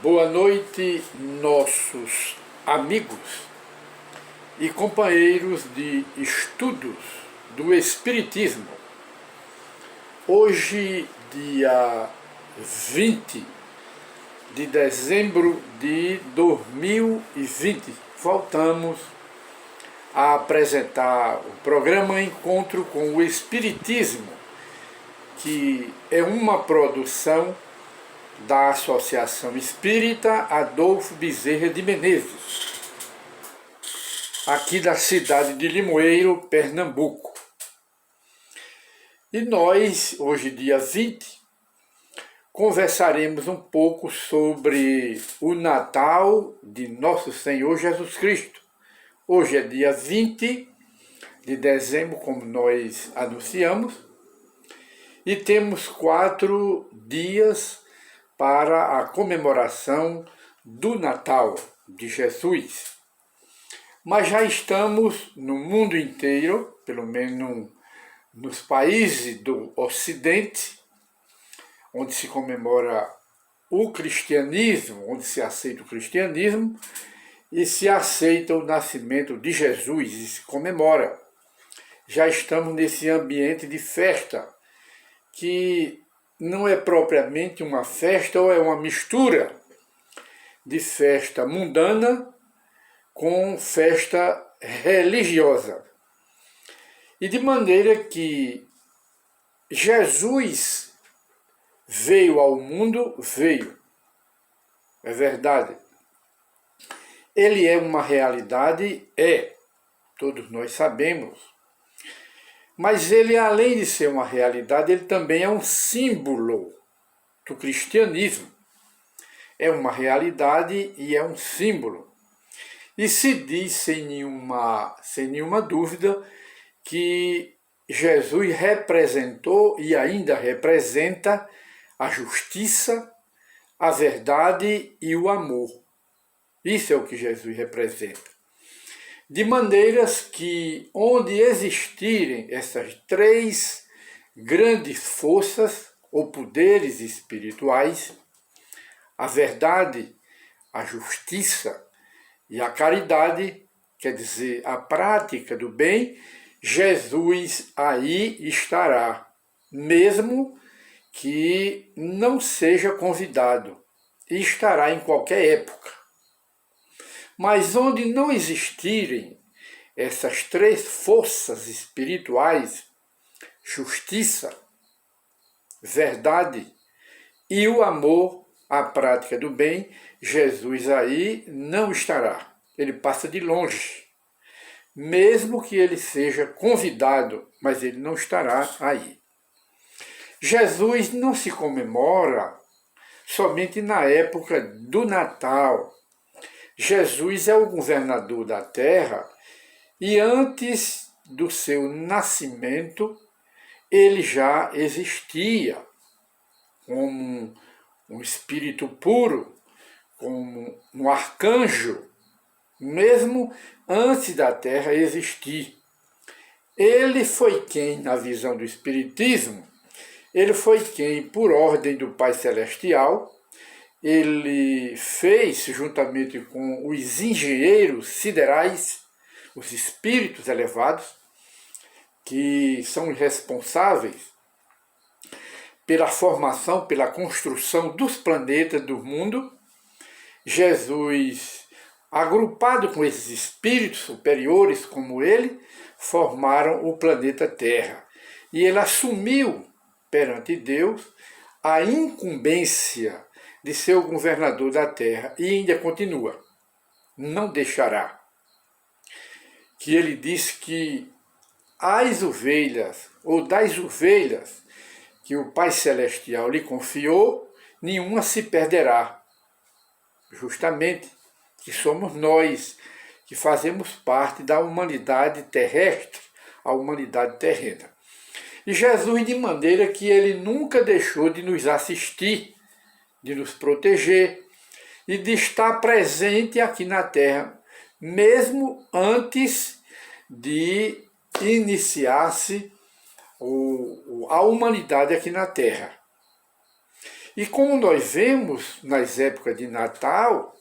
Boa noite, nossos amigos e companheiros de estudos do Espiritismo. Hoje, dia 20 de dezembro de 2020, voltamos a apresentar o programa Encontro com o Espiritismo, que é uma produção da Associação Espírita Adolfo Bezerra de Menezes, aqui da cidade de Limoeiro, Pernambuco. E nós, hoje dia 20, conversaremos um pouco sobre o Natal de Nosso Senhor Jesus Cristo. Hoje é dia 20 de dezembro, como nós anunciamos, e temos 4 dias para a comemoração do Natal de Jesus. Mas já estamos no mundo inteiro, pelo menos nos países do Ocidente, onde se comemora o cristianismo, onde se aceita o cristianismo, e se aceita o nascimento de Jesus e se comemora. Já estamos nesse ambiente de festa, que não é propriamente uma festa, ou é uma mistura de festa mundana com festa religiosa. E de maneira que Jesus veio ao mundo, é verdade. Ele é uma realidade, todos nós sabemos. Mas ele, além de ser uma realidade, ele também é um símbolo do cristianismo. É uma realidade e é um símbolo. E se diz sem nenhuma dúvida que Jesus representou e ainda representa a justiça, a verdade e o amor. Isso é o que Jesus representa. De maneiras que, onde existirem essas 3 grandes forças ou poderes espirituais, a verdade, a justiça e a caridade, quer dizer, a prática do bem, Jesus aí estará, mesmo que não seja convidado, e estará em qualquer época. Mas onde não existirem essas 3 forças espirituais, justiça, verdade e o amor, a prática do bem, Jesus aí não estará. Ele passa de longe. Mesmo que ele seja convidado, mas ele não estará aí. Jesus não se comemora somente na época do Natal. Jesus é o governador da terra e antes do seu nascimento ele já existia como um espírito puro, como um arcanjo, mesmo antes da terra existir. Ele foi quem, na visão do Espiritismo, ele foi quem, por ordem do Pai Celestial, ele fez, juntamente com os engenheiros siderais, os espíritos elevados, que são responsáveis pela formação, pela construção dos planetas do mundo, Jesus, agrupado com esses espíritos superiores como ele, formaram o planeta Terra. E ele assumiu perante Deus a incumbência de ser o governador da terra, e ainda continua, não deixará. Que ele diz que as ovelhas, ou das ovelhas que o Pai Celestial lhe confiou, nenhuma se perderá. Justamente que somos nós, que fazemos parte da humanidade terrestre, a humanidade terrena. E Jesus, de maneira que ele nunca deixou de nos assistir, de nos proteger e de estar presente aqui na Terra, mesmo antes de iniciar-se a humanidade aqui na Terra. E como nós vemos nas épocas de Natal,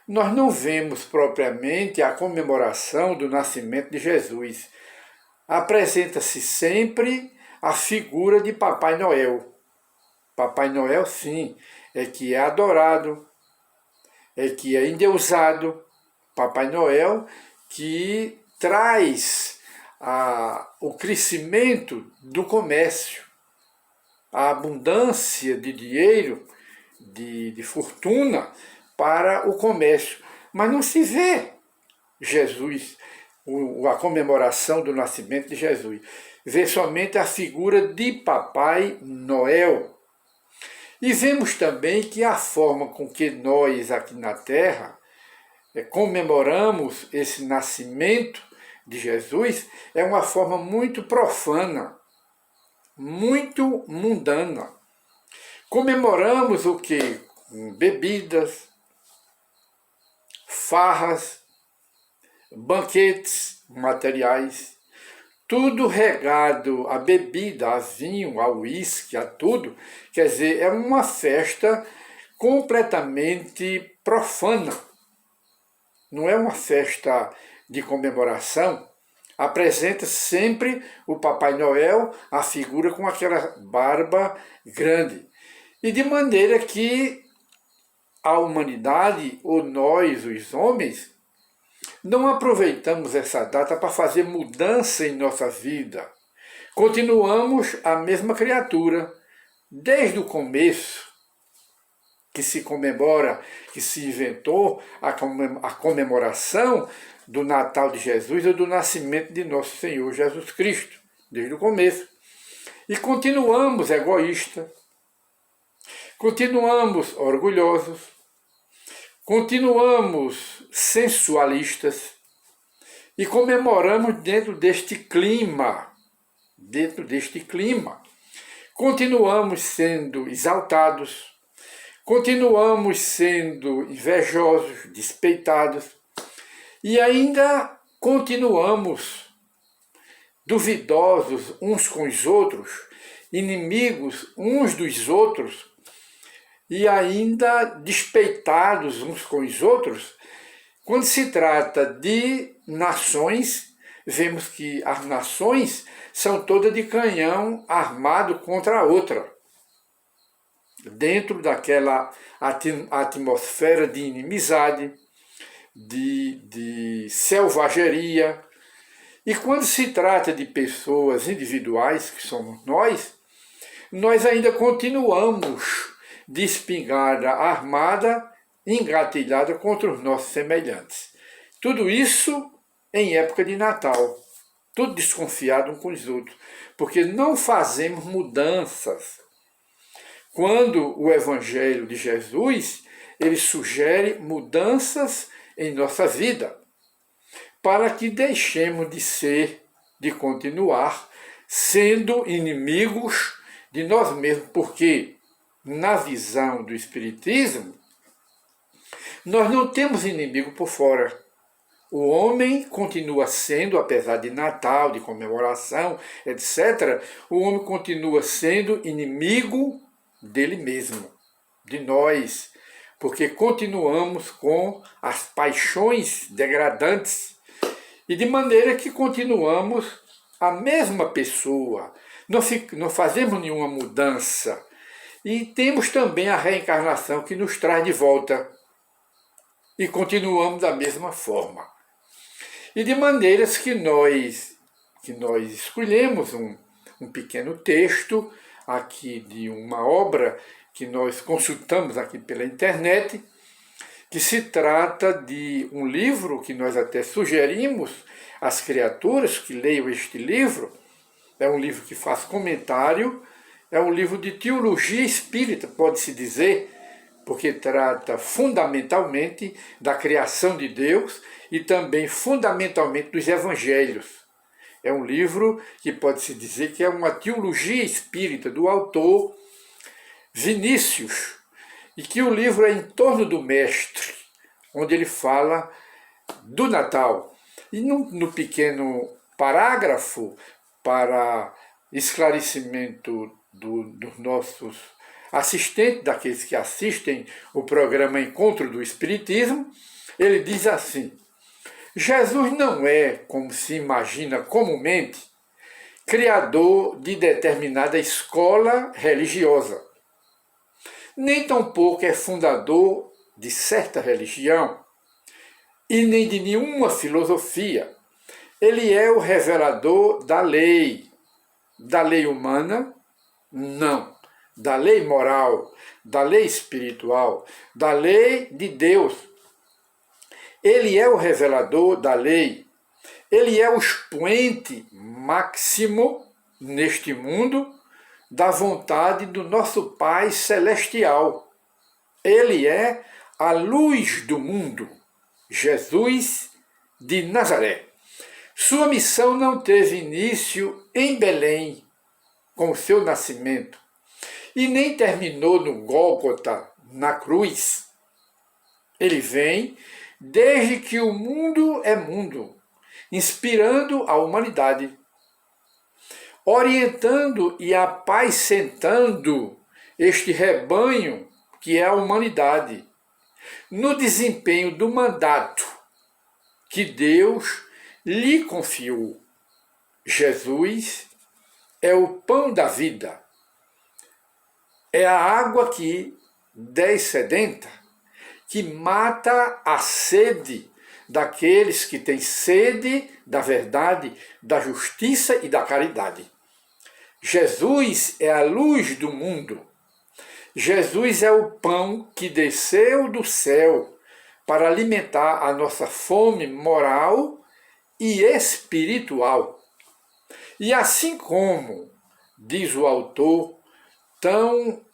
nós não vemos propriamente a comemoração do nascimento de Jesus. Apresenta-se sempre a figura de Papai Noel. Papai Noel, sim, é que é adorado, é que é endeusado. Papai Noel que traz o crescimento do comércio, a abundância de dinheiro, de fortuna para o comércio. Mas não se vê Jesus, a comemoração do nascimento de Jesus. Vê somente a figura de Papai Noel. E vemos também que a forma com que nós aqui na Terra comemoramos esse nascimento de Jesus é uma forma muito profana, muito mundana. Comemoramos o quê? Com bebidas, farras, banquetes materiais, tudo regado a bebida, a vinho, a uísque, a tudo. Quer dizer, é uma festa completamente profana. Não é uma festa de comemoração. Apresenta sempre o Papai Noel, a figura com aquela barba grande. E de maneira que a humanidade, ou nós, os homens, não aproveitamos essa data para fazer mudança em nossa vida. Continuamos a mesma criatura, desde o começo, que se comemora, que se inventou a comemoração do Natal de Jesus ou do nascimento de nosso Senhor Jesus Cristo, desde o começo. E continuamos egoístas, continuamos orgulhosos, continuamos sensualistas e comemoramos dentro deste clima, continuamos sendo exaltados, continuamos sendo invejosos, despeitados e ainda continuamos duvidosos uns com os outros, inimigos uns dos outros e ainda despeitados uns com os outros. Quando se trata de nações, vemos que as nações são todas de canhão armado contra a outra, dentro daquela atmosfera de inimizade, de selvageria. E quando se trata de pessoas individuais, que somos nós ainda continuamos de espingarda armada, engatilhada contra os nossos semelhantes. Tudo isso em época de Natal, tudo desconfiado uns com os outros, porque não fazemos mudanças. Quando o Evangelho de Jesus, ele sugere mudanças em nossa vida, para que deixemos de continuar sendo inimigos de nós mesmos, porque na visão do Espiritismo, nós não temos inimigo por fora. O homem continua sendo, apesar de Natal, de comemoração, etc., o homem continua sendo inimigo dele mesmo, de nós, porque continuamos com as paixões degradantes e de maneira que continuamos a mesma pessoa, não fazemos nenhuma mudança. E temos também a reencarnação que nos traz de volta e continuamos da mesma forma. E de maneiras que nós escolhemos um pequeno texto aqui de uma obra que nós consultamos aqui pela internet, que se trata de um livro que nós até sugerimos às criaturas que leiam este livro. É um livro que faz comentário, é um livro de teologia espírita, pode-se dizer, porque trata fundamentalmente da criação de Deus e também fundamentalmente dos evangelhos. É um livro que pode-se dizer que é uma teologia espírita do autor Vinícius, e que o livro é em torno do Mestre, onde ele fala do Natal. E no pequeno parágrafo para esclarecimento dos nossos assistente daqueles que assistem o programa Encontro do Espiritismo, ele diz assim: Jesus não é, como se imagina comumente, criador de determinada escola religiosa, nem tampouco é fundador de certa religião e nem de nenhuma filosofia. Ele é o revelador da lei humana, não, da lei moral, da lei espiritual, da lei de Deus. Ele é o revelador da lei, ele é o expoente máximo neste mundo da vontade do nosso Pai Celestial. Ele é a luz do mundo, Jesus de Nazaré. Sua missão não teve início em Belém, com o seu nascimento, e nem terminou no Gólgota, na cruz. Ele vem desde que o mundo é mundo, inspirando a humanidade, orientando e apacentando este rebanho que é a humanidade, no desempenho do mandato que Deus lhe confiou. Jesus é o pão da vida, é a água que dessedenta, que mata a sede daqueles que têm sede da verdade, da justiça e da caridade. Jesus é a luz do mundo. Jesus é o pão que desceu do céu para alimentar a nossa fome moral e espiritual. E assim como, diz o autor, tão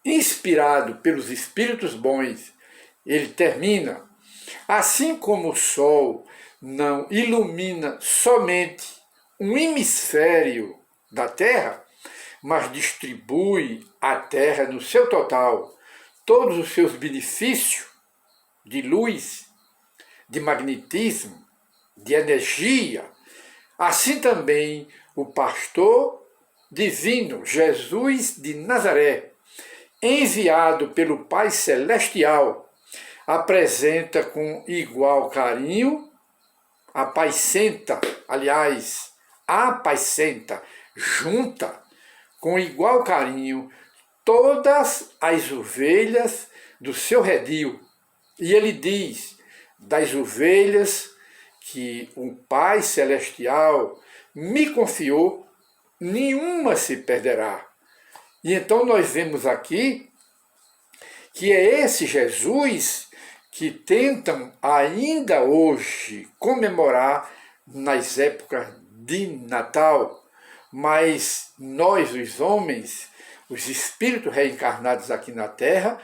inspirado pelos espíritos bons, ele termina: assim como o sol não ilumina somente um hemisfério da Terra, mas distribui à Terra no seu total todos os seus benefícios de luz, de magnetismo, de energia, assim também o pastor divino Jesus de Nazaré, enviado pelo Pai Celestial, apresenta com igual carinho, apacenta, junta com igual carinho todas as ovelhas do seu redil. E ele diz: das ovelhas que o Pai Celestial me confiou, nenhuma se perderá. E então nós vemos aqui que é esse Jesus que tentam ainda hoje comemorar nas épocas de Natal, mas nós, os homens, os espíritos reencarnados aqui na Terra,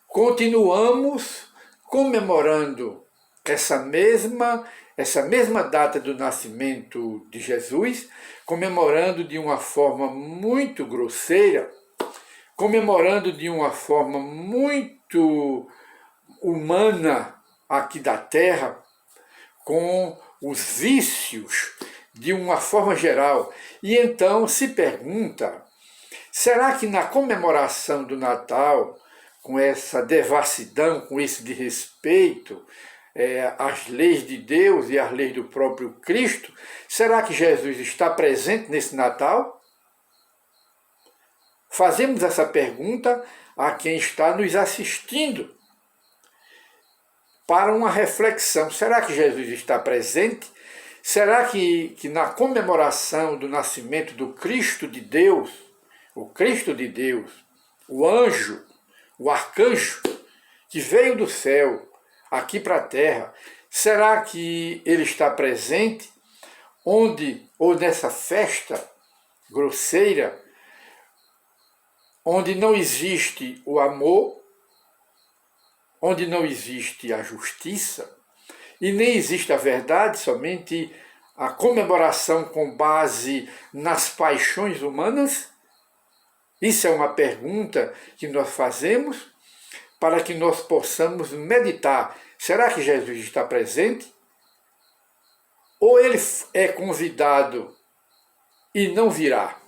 continuamos comemorando essa mesma data do nascimento de Jesus, comemorando de uma forma muito grosseira, comemorando de uma forma muito humana aqui da Terra, com os vícios de uma forma geral. E então se pergunta: será que na comemoração do Natal, com essa devassidão, com esse desrespeito às leis de Deus e às leis do próprio Cristo, será que Jesus está presente nesse Natal? Fazemos essa pergunta a quem está nos assistindo, para uma reflexão. Será que Jesus está presente? Será que na comemoração do nascimento do Cristo de Deus, o Cristo de Deus, o anjo, o arcanjo, que veio do céu aqui para a terra, será que ele está presente onde, ou nessa festa grosseira, onde não existe o amor, onde não existe a justiça, e nem existe a verdade, somente a comemoração com base nas paixões humanas? Isso é uma pergunta que nós fazemos para que nós possamos meditar. Será que Jesus está presente? Ou ele é convidado e não virá?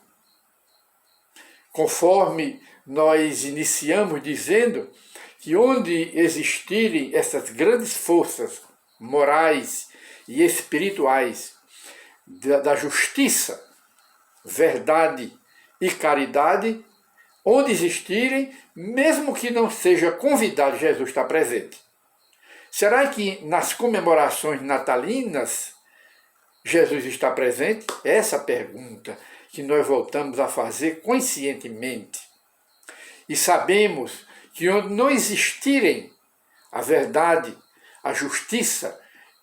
conforme nós iniciamos dizendo que onde existirem essas grandes forças morais e espirituais da justiça, verdade e caridade, onde existirem, mesmo que não seja convidado, Jesus está presente. Será que nas comemorações natalinas Jesus está presente? Essa é a pergunta que nós voltamos a fazer conscientemente. E sabemos que onde não existirem a verdade, a justiça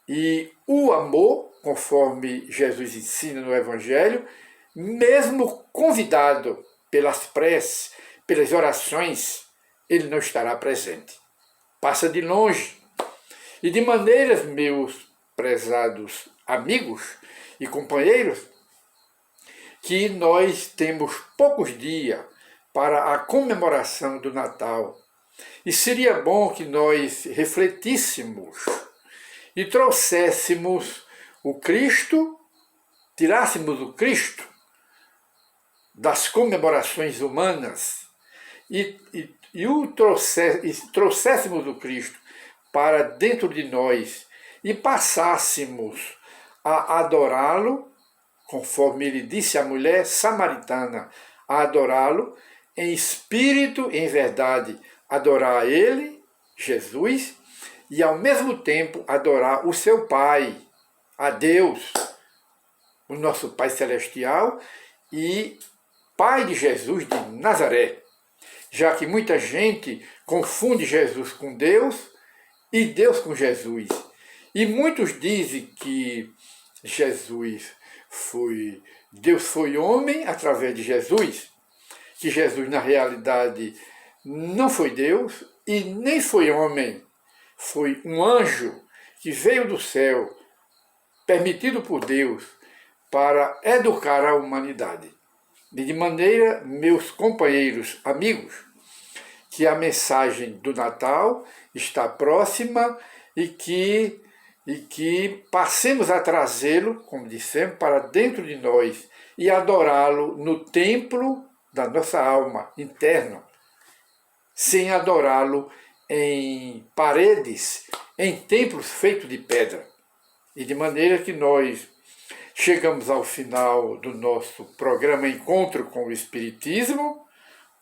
e o amor, conforme Jesus ensina no Evangelho, mesmo convidado pelas preces, pelas orações, ele não estará presente. Passa de longe. E de maneiras, meus prezados amigos e companheiros, que nós temos poucos dias para a comemoração do Natal. E seria bom que nós refletíssemos e trouxéssemos o Cristo, tirássemos o Cristo das comemorações humanas e trouxéssemos o Cristo para dentro de nós e passássemos a adorá-lo, conforme ele disse à mulher samaritana, a adorá-lo em espírito e em verdade, adorar a ele, Jesus, e ao mesmo tempo adorar o seu Pai, a Deus, o nosso Pai Celestial e Pai de Jesus de Nazaré, já que muita gente confunde Jesus com Deus e Deus com Jesus. E muitos dizem que Deus foi homem através de Jesus, que Jesus na realidade não foi Deus e nem foi homem, foi um anjo que veio do céu, permitido por Deus, para educar a humanidade. De maneira, meus companheiros, amigos, que a mensagem do Natal está próxima e que passemos a trazê-lo, como dissemos, para dentro de nós e adorá-lo no templo da nossa alma interna, sem adorá-lo em paredes, em templos feitos de pedra. E de maneira que nós chegamos ao final do nosso programa Encontro com o Espiritismo,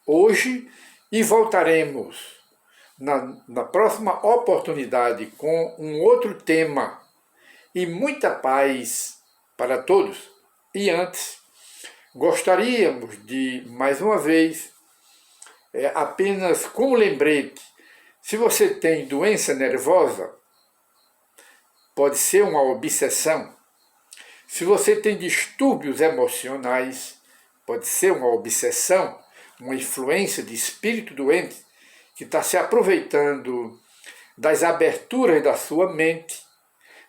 hoje, e voltaremos na próxima oportunidade com um outro tema. E muita paz para todos. E antes, gostaríamos de, mais uma vez, apenas como lembrete, se você tem doença nervosa, pode ser uma obsessão. Se você tem distúrbios emocionais, pode ser uma obsessão, uma influência de espírito doente que está se aproveitando das aberturas da sua mente,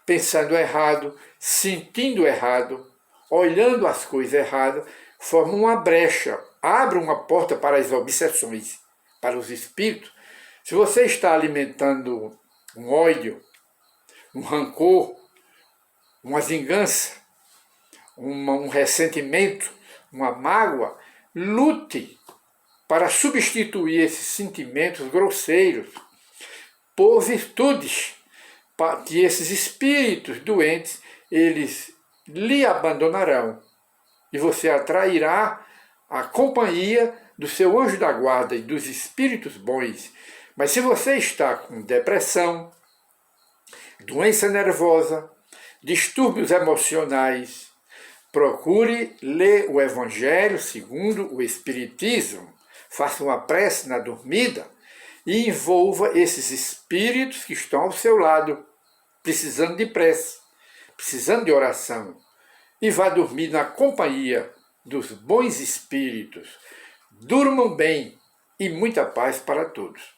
pensando errado, sentindo errado, olhando as coisas erradas, forma uma brecha, abre uma porta para as obsessões, para os espíritos. Se você está alimentando um ódio, um rancor, uma vingança, um ressentimento, uma mágoa, lute para substituir esses sentimentos grosseiros por virtudes, para que esses espíritos doentes, eles lhe abandonarão e você atrairá a companhia do seu anjo da guarda e dos espíritos bons. Mas se você está com depressão, doença nervosa, distúrbios emocionais, procure ler o Evangelho segundo o Espiritismo, faça uma prece na dormida e envolva esses espíritos que estão ao seu lado, precisando de prece, precisando de oração, e vá dormir na companhia dos bons espíritos. Durmam bem e muita paz para todos.